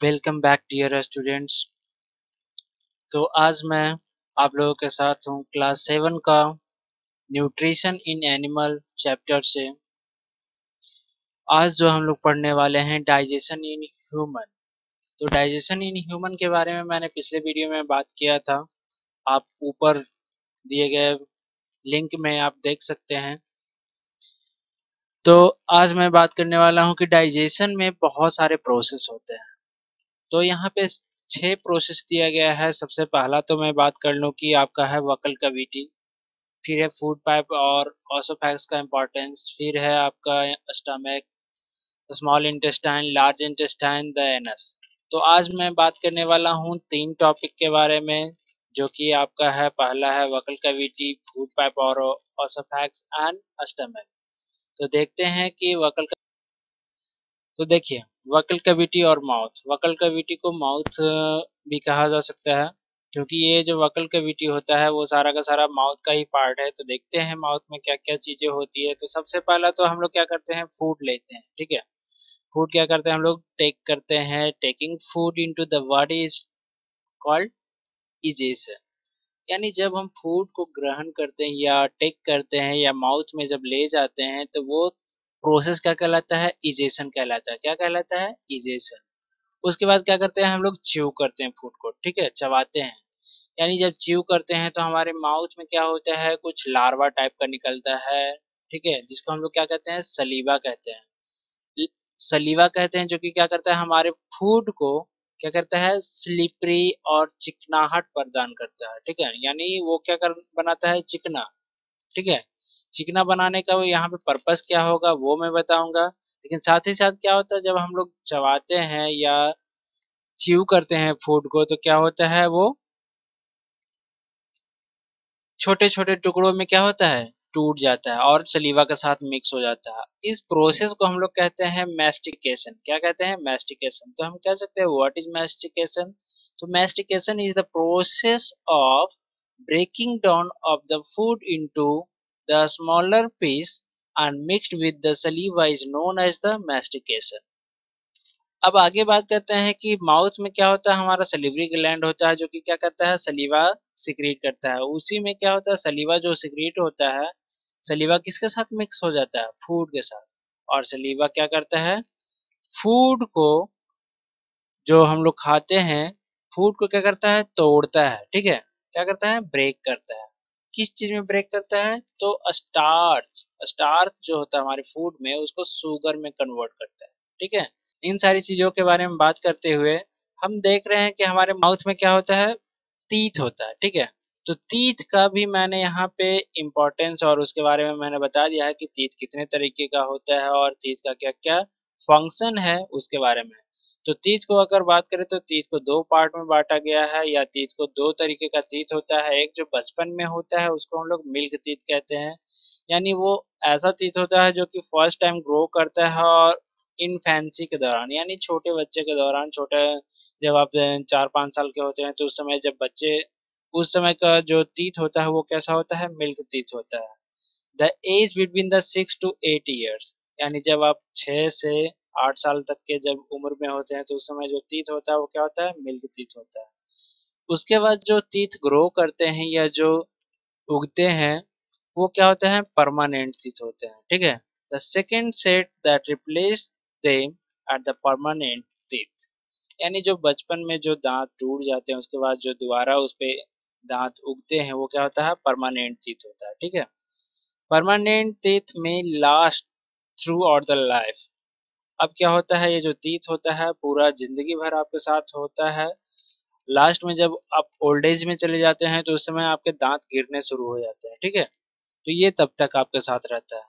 Welcome back dear students. तो आज मैं आप लोगों के साथ हूँ क्लास 7 का न्यूट्रिशन इन एनिमल चैप्टर से। आज जो हम लोग पढ़ने वाले हैं डाइजेशन इन ह्यूमन। तो डाइजेशन इन ह्यूमन के बारे में मैंने पिछले वीडियो में बात किया था। आप ऊपर दिए गए लिंक में आप देख सकते हैं। तो आज मैं बात करने वाला हूँ कि डाइजेशन में बहुत सारे प्रोसेस होते हैं। तो यहाँ पे 6 प्रोसेस दिया गया है। सबसे पहला तो मैं बात कर लूँ कि आपका है वकल कैविटी, फिर है फूड पाइप और ऑसोफैगस का इम्पोर्टेंस, फिर है आपका stomach, small intestine, large intestine, the anus. तो आज मैं बात करने वाला हूँ 3 टॉपिक के बारे में, जो कि आपका है पहला है वकल कैविटी, फूड पाइप और ऑसोफैगस एंड स्टमक। तो देखते हैं कि तो देखिए वकल कैविटी और माउथ। वकल कैविटी को माउथ भी कहा जा सकता है, क्योंकि ये जो वकल कैविटी होता है वो सारा का सारा माउथ का ही पार्ट है। तो देखते हैं माउथ में क्या क्या चीजें होती है। तो सबसे पहला तो हम लोग क्या करते हैं, फूड लेते हैं। ठीक है, फूड क्या करते हैं हम लोग, टेक करते हैं। Taking food into the body is called egestion. यानी जब हम फूड को ग्रहण करते हैं या टेक करते हैं या माउथ में जब ले जाते हैं तो वो प्रोसेस क्या कहलाता है, इजेशन कहलाता है। क्या कहलाता है, इजेशन। उसके बाद क्या करते हैं हम लोग, च्यू करते हैं फूड को। ठीक है, चबाते हैं। यानी जब च्यू करते हैं तो हमारे माउथ में क्या होता है, कुछ लार्वा टाइप का निकलता है। ठीक है, जिसको हम लोग क्या कहते हैं, सलीवा कहते हैं। सलीवा कहते हैं, जो कि क्या करता है, हमारे फूड को क्या करता है, स्लिपरी और चिकनाहट प्रदान करता है। ठीक है, यानी वो क्या कर बनाता है, चिकना। ठीक है, चिकना बनाने का वो यहाँ पे पर्पस क्या होगा वो मैं बताऊंगा। लेकिन साथ ही साथ क्या होता है, जब हम लोग चबाते हैं या च्यू करते हैं फूड को तो क्या होता है, वो छोटे छोटे टुकड़ों में क्या होता है, टूट जाता है और सलीवा के साथ मिक्स हो जाता है। इस प्रोसेस को हम लोग कहते हैं मैस्टिकेशन। क्या कहते हैं, मैस्टिकेशन। तो हम कह सकते हैं व्हाट इज मैस्टिकेशन। तो mastication is the process of breaking down of the food into the smaller piece and mixed with the saliva is known as the mastication। अब आगे बात करते हैं कि माउथ में क्या होता है, हमारा सलिवरी ग्लैंड होता है, जो कि क्या करता है, सलीवा सिक्रीट करता है। उसी में क्या होता है, सलीवा जो सिक्रीट होता है, सलीवा किसके साथ मिक्स हो जाता है, फूड के साथ। और सलीवा क्या करता है, फूड को जो हम लोग खाते हैं, फूड को क्या करता है, तोड़ता है। ठीक है, क्या करता है, ब्रेक करता है। किस चीज में ब्रेक करता है, तो स्टार्च। स्टार्च जो होता है हमारे फूड में, उसको शुगर में कन्वर्ट करता है। ठीक है, इन सारी चीजों के बारे में बात करते हुए हम देख रहे हैं कि हमारे माउथ में क्या होता है, तीत होता है। ठीक है, तो तीत का भी मैंने यहाँ पे इम्पोर्टेंस और उसके बारे में मैंने बता दिया है कि तीत कितने तरीके का होता है और तीत का क्या क्या फंक्शन है उसके बारे में। तो तीत को अगर बात करें तो तीत को 2 पार्ट में बांटा गया है, या तीत को 2 तरीके का तीत होता है। एक जो बचपन में होता है उसको हम लोग मिल्क तीत कहते हैं। यानी वो ऐसा तीत होता है जो कि फर्स्ट टाइम ग्रो करता है और इनफैंसी के दौरान, यानी छोटे बच्चे के दौरान, छोटे जब आप 4-5 साल के होते हैं तो उस समय जब बच्चे, उस समय का जो तीत होता है वो कैसा होता है, मिल्क तीत होता है। The age between the 6 to 8 years, यानी जब आप 6 से 8 साल तक के जब उम्र में होते हैं तो उस समय जो तीत होता है वो क्या होता है, मिल्क तीत होता है। उसके बाद जो तीत ग्रो करते हैं या जो उगते हैं वो क्या होते हैं, परमानेंट तीत होते हैं। ठीक है, the second set that replace them at the permanent teeth. यानी जो बचपन में जो दांत टूट जाते हैं उसके बाद जो दोबारा उस पे दांत उगते हैं वो क्या होता है, परमानेंट टीथ होता है। ठीक है, परमानेंट टीथ में last through out the life. अब क्या होता है, ये जो टीथ होता है पूरा जिंदगी भर आपके साथ होता है। लास्ट में जब आप ओल्ड एज में चले जाते हैं तो उस समय आपके दांत गिरने शुरू हो जाते हैं। ठीक है, तो ये तब तक आपके साथ रहता है।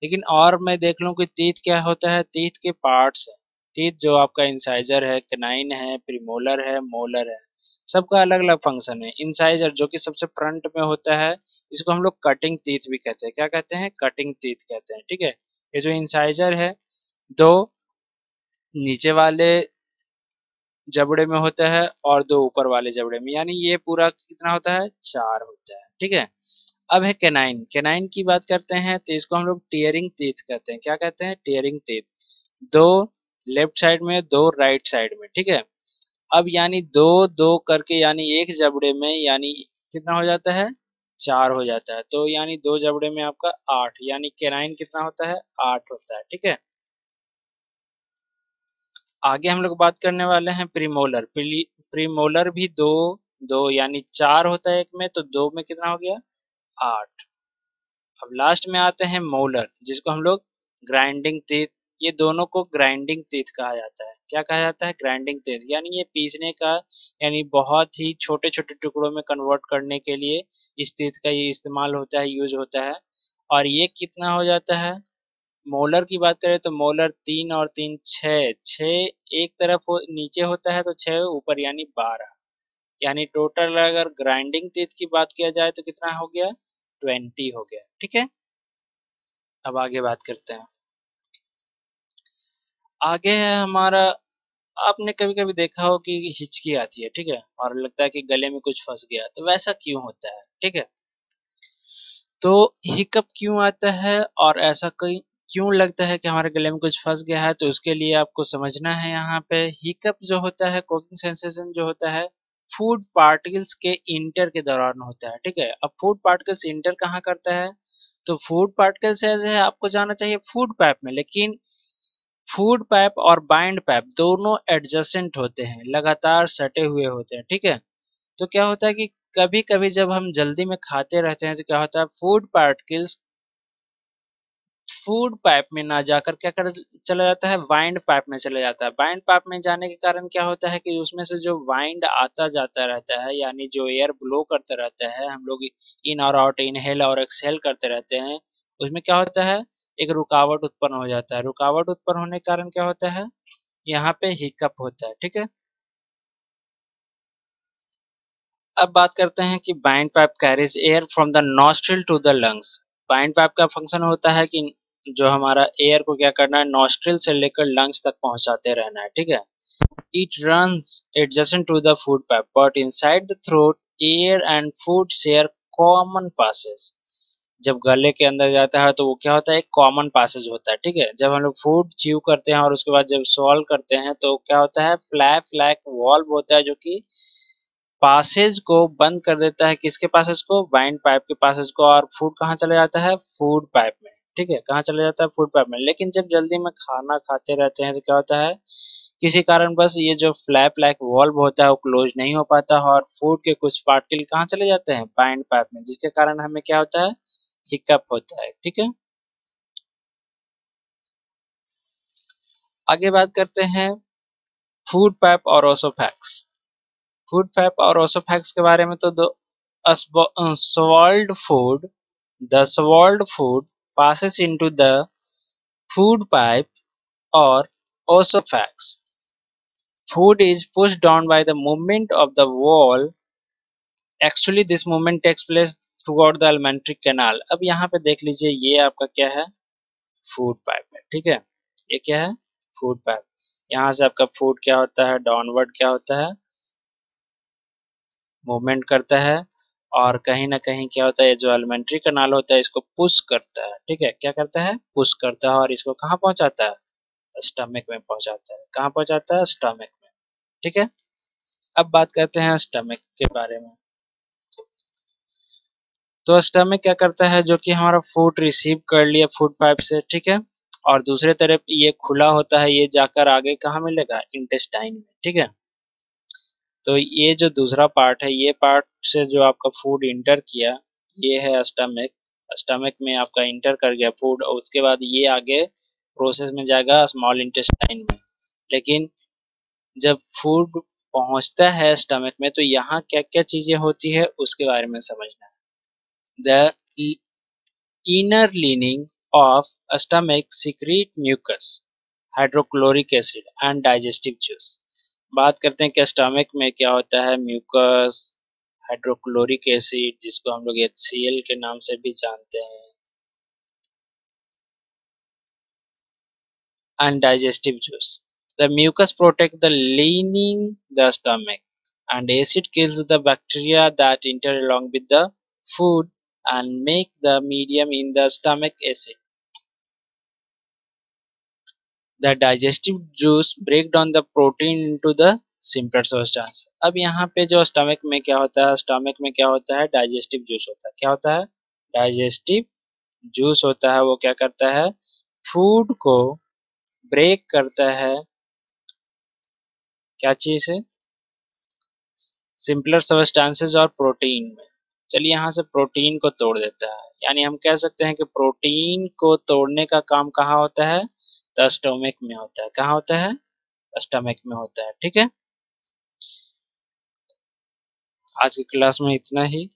लेकिन और मैं देख लूं कि तीत क्या होता है, तीत के पार्ट्स है। तीत जो आपका इंसाइजर है, कैनाइन है, प्रीमोलर है, मोलर है, सबका अलग अलग फंक्शन है। इंसाइजर जो कि सबसे फ्रंट में होता है, इसको हम लोग कटिंग तीत भी कहते हैं। क्या कहते हैं, कटिंग तीत कहते हैं। ठीक है, ये जो इंसाइजर है, 2 नीचे वाले जबड़े में होता है और 2 ऊपर वाले जबड़े में, यानी ये पूरा कितना होता है, 4 होता है। ठीक है, अब है कैनाइन। कैनाइन की बात करते हैं तो इसको हम लोग टीयरिंग टीथ कहते हैं। क्या कहते हैं, टीयरिंग टीथ। 2 लेफ्ट साइड में, 2 राइट साइड में। ठीक है, अब यानी दो दो करके यानी एक जबड़े में यानी कितना हो जाता है, 4 हो जाता है। तो यानी दो जबड़े में आपका 8, यानी केनाइन कितना होता है, 8 होता है। ठीक है। आगे हम लोग बात करने वाले हैं प्रीमोलर। प्रीमोलर भी दो दो यानी 4 होता है एक में, तो दो में कितना हो गया, 8। अब लास्ट में आते हैं मोलर, जिसको हम लोग ग्राइंडिंग टीथ, ये दोनों को ग्राइंडिंग टीथ कहा जाता है। क्या कहा जाता है, ग्राइंडिंग टीथ, यानी ये पीसने का, यानी बहुत ही छोटे छोटे टुकड़ों में कन्वर्ट करने के लिए इस टीथ का ये इस्तेमाल होता है, यूज होता है। और ये कितना हो जाता है, मोलर की बात करें तो मोलर 3 और 3 6, 6 एक तरफ नीचे होता है तो 6 ऊपर यानी 12, यानी टोटल अगर ग्राइंडिंग टीथ की बात किया जाए तो कितना हो गया, 20 हो गया। ठीक है। अब आगे बात करते हैं। आगे है हमारा, आपने कभी कभी देखा हो कि हिचकी आती है, ठीक है, और लगता है कि गले में कुछ फंस गया, तो वैसा क्यों होता है, ठीक है। तो हिकअप क्यों आता है और ऐसा कहीं क्यों लगता है कि हमारे गले में कुछ फंस गया है, तो उसके लिए आपको समझना है। यहाँ पे हिकअप जो होता है, कोकिंग सेंसेशन जो होता है, फूड पार्टिकल्स के इंटर के दौरान होता है। ठीक है। अब फूड पार्टिकल्स इंटर कहाँ करता है, तो फूड पार्टिकल्स ऐसे है, आपको जाना चाहिए फूड पाइप में, लेकिन फूड पाइप और बाइंड पाइप दोनों एडजेसेंट होते हैं, लगातार सटे हुए होते हैं। ठीक है। तो क्या होता है कि कभी कभी जब हम जल्दी में खाते रहते हैं तो क्या होता है, फूड पार्टिकल्स फूड पाइप में ना जाकर क्या कर चला जाता है, वाइंड पाइप में चला जाता है। वाइंड पाइप में जाने के कारण क्या होता है कि उसमें से जो वाइंड आता जाता रहता है, यानी जो एयर ब्लो करता रहता है, हम लोग इन और आउट, इनहेल और एक्सहेल करते रहते हैं, उसमें क्या होता है, एक रुकावट उत्पन्न हो जाता है। रुकावट उत्पन्न होने के कारण क्या होता है, यहाँ पे हिकअप होता है। ठीक है। अब बात करते हैं कि windpipe carries air from the nostril to the lungs. Windpipe का फंक्शन होता है कि जो हमारा एयर को क्या करना है, नॉस्ट्रिल से लेकर लंग्स तक पहुंचाते रहना है। ठीक है। It runs adjacent to the food pipe, but inside the throat, air and food share common passes. जब गले के अंदर जाता है तो वो क्या होता है, एक कॉमन पासेज होता है। ठीक है। जब हम लोग फूड च्यू करते हैं और उसके बाद जब सॉल्व करते हैं तो क्या होता है, फ्लैप फ्लैक वॉल्व होता है, जो कि पासेज को बंद कर देता है। किसके पासेज को, बाइंड पाइप के पासेज को, और फूड कहाँ चला जाता है, फूड पाइप में। ठीक है। कहाँ चला जाता है, फूड पाइप में। लेकिन जब जल्दी में खाना खाते रहते हैं तो क्या होता है, किसी कारण बस ये जो फ्लैप लाइक वॉल्व होता है वो क्लोज नहीं हो पाता है, और फूड के कुछ पार्टिकल कहाँ चले जाते हैं, बाइंड पाइप में, जिसके कारण हमें क्या होता है, हिकअप होता है। ठीक है। आगे बात करते हैं फूड पाइप और ओसोफैक्स। फूड पाइप और ओसोफैक्स के बारे में तो दो, swallowed food, the swallowed food passes into the food pipe or oesophagus. Food is pushed down by the movement of the wall. Actually this movement takes place throughout the alimentary canal. अब यहाँ पे देख लीजिए, ये आपका क्या है, food pipe है। ठीक है। ये क्या है, फूड पाइप। यहाँ से आपका फूड क्या होता है, डाउनवर्ड क्या होता है, मूवमेंट करता है, और कहीं ना कहीं क्या होता है, जो एलिमेंट्री कनाल होता है इसको पुश करता है। ठीक है। क्या करता है, पुश करता है, और इसको कहाँ पहुंचाता है, स्टमक में पहुंचाता है। कहाँ पहुंचाता है, स्टमक में। ठीक है। अब बात करते हैं स्टमक के बारे में। तो स्टमक क्या करता है, जो कि हमारा फूड रिसीव कर लिया फूड पाइप से, ठीक है, और दूसरे तरफ ये खुला होता है, ये जाकर आगे कहाँ मिलेगा, इंटेस्टाइन में। ठीक है। तो ये जो दूसरा पार्ट है, ये पार्ट से जो आपका फूड इंटर किया, ये है स्टमक। स्टमक में आपका इंटर कर गया फूड, और उसके बाद ये आगे प्रोसेस में जाएगा स्मॉल इंटेस्टाइन में। लेकिन जब फूड पहुंचता है स्टमक में तो यहाँ क्या क्या चीजें होती है उसके बारे में समझना है। The inner lining of stomach secrete mucus, hydrochloric acid and digestive juice. बात करते हैं कि स्टमक में क्या होता है, म्यूकस, हाइड्रोक्लोरिक एसिड, जिसको हम लोग HCl के नाम से भी जानते हैं, and digestive juice. The mucus protect the lining the stomach, and acid kills the bacteria that enter along with the food and make the medium in the stomach acid. The digestive juice break down the protein into the simpler substance. अब यहाँ पे जो stomach में क्या होता है, stomach में क्या होता है, डाइजेस्टिव जूस होता है। क्या होता है, डाइजेस्टिव जूस होता है। वो क्या करता है, फूड को ब्रेक करता है, क्या चीज है, सिंपलर सब्सटेंसेस और प्रोटीन में। चलिए यहाँ से प्रोटीन को तोड़ देता है, यानी हम कह सकते हैं कि प्रोटीन को तोड़ने का काम कहाँ होता है, द स्टोमक में होता है। कहाँ होता है, स्टमक में होता है। ठीक है, आज की क्लास में इतना ही।